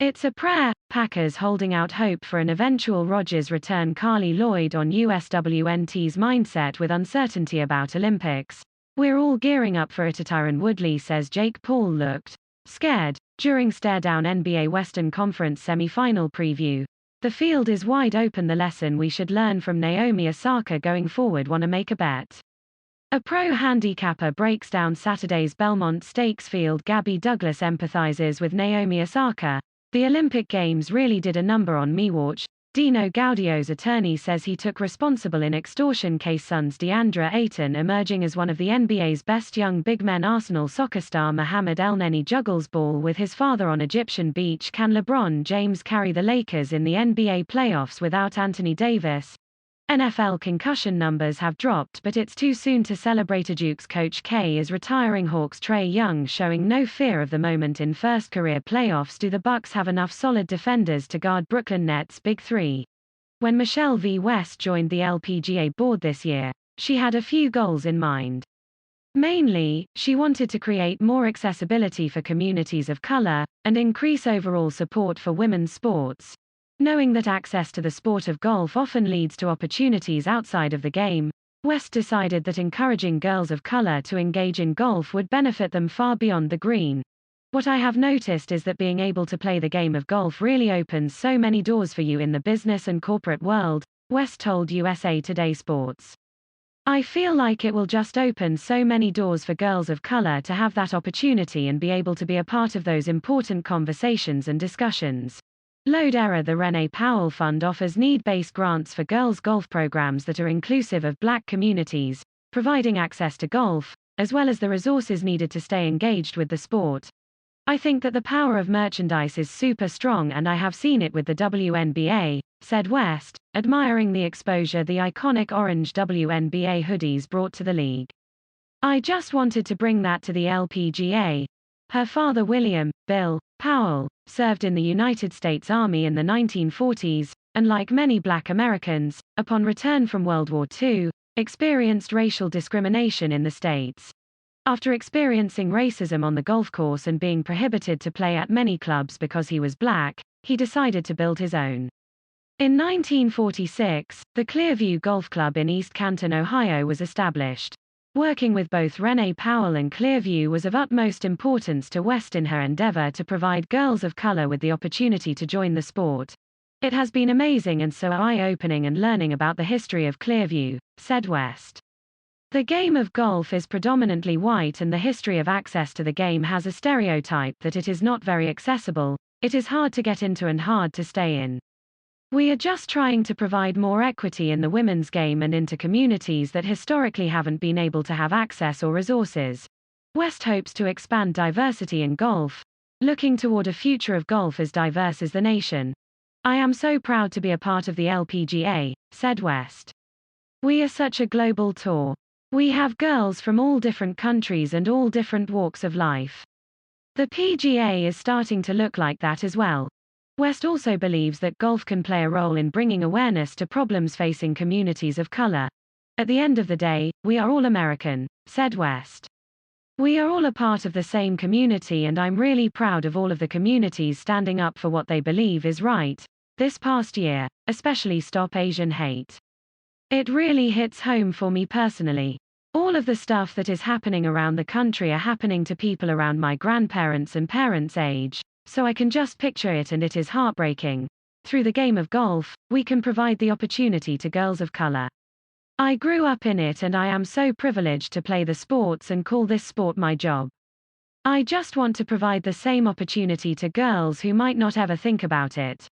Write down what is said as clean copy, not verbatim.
It's a prayer. Packers holding out hope for an eventual Rodgers return. Carli Lloyd on USWNT's mindset with uncertainty about Olympics. We're all gearing up for it. Woodley says Jake Paul looked scared during stare-downNBA Western Conference semifinal preview. The field is wide open. The lesson we should learn from Naomi Osaka going forward. Wanna make a bet? A pro handicapper breaks down Saturday's Belmont Stakes field. Gabby Douglas empathizes with Naomi Osaka. The Olympic Games really did a number on me. Watch. Dino Gaudio's attorney says he took responsible in extortion case. Suns DeAndre Ayton emerging as one of the NBA's best young big men. Arsenal soccer star Mohamed Elneny juggles ball with his father on Egyptian beach. Can LeBron James carry the Lakers in the NBA playoffs without Anthony Davis? NFL concussion numbers have dropped, but it's too soon to celebrate. Duke's coach K is retiring. Hawks Trae Young showing no fear of the moment in first career playoffs. Do the Bucks have enough solid defenders to guard Brooklyn Nets' big three? When Michelle Wie West joined the LPGA board this year, she had a few goals in mind. Mainly, she wanted to create more accessibility for communities of color, and increase overall support for women's sports. Knowing that access to the sport of golf often leads to opportunities outside of the game, West decided that encouraging girls of color to engage in golf would benefit them far beyond the green. What I have noticed is that being able to play the game of golf really opens so many doors for you in the business and corporate world, West told USA Today Sports. I feel like it will just open so many doors for girls of color to have that opportunity and be able to be a part of those important conversations and discussions. Lloyd the Renee Powell Fund offers need-based grants for girls' golf programs that are inclusive of Black communities, providing access to golf, as well as the resources needed to stay engaged with the sport. I think that the power of merchandise is super strong, and I have seen it with the WNBA, said West, admiring the exposure the iconic orange WNBA hoodies brought to the league. I just wanted to bring that to the LPGA. Her father William, Bill, Powell, served in the United States Army in the 1940s, and like many Black Americans, upon return from World War II, experienced racial discrimination in the States. After experiencing racism on the golf course and being prohibited to play at many clubs because he was Black, he decided to build his own. In 1946, the Clearview Golf Club in East Canton, Ohio was established. Working with both Renee Powell and Clearview was of utmost importance to West in her endeavor to provide girls of color with the opportunity to join the sport. It has been amazing and so eye-opening and learning about the history of Clearview, said West. The game of golf is predominantly white, and the history of access to the game has a stereotype that it is not very accessible, it is hard to get into and hard to stay in. We are just trying to provide more equity in the women's game and into communities that historically haven't been able to have access or resources. West hopes to expand diversity in golf, looking toward a future of golf as diverse as the nation. I am so proud to be a part of the LPGA, said West. We are such a global tour. We have girls from all different countries and all different walks of life. The PGA is starting to look like that as well. West also believes that golf can play a role in bringing awareness to problems facing communities of color. At the end of the day, we are all American, said West. We are all a part of the same community, and I'm really proud of all of the communities standing up for what they believe is right. This past year, especially Stop Asian Hate. It really hits home for me personally. All of the stuff that is happening around the country are happening to people around my grandparents' and parents' age. So I can just picture it, and it is heartbreaking. Through the game of golf, we can provide the opportunity to girls of color. I grew up in it, and I am so privileged to play the sports and call this sport my job. I just want to provide the same opportunity to girls who might not ever think about it.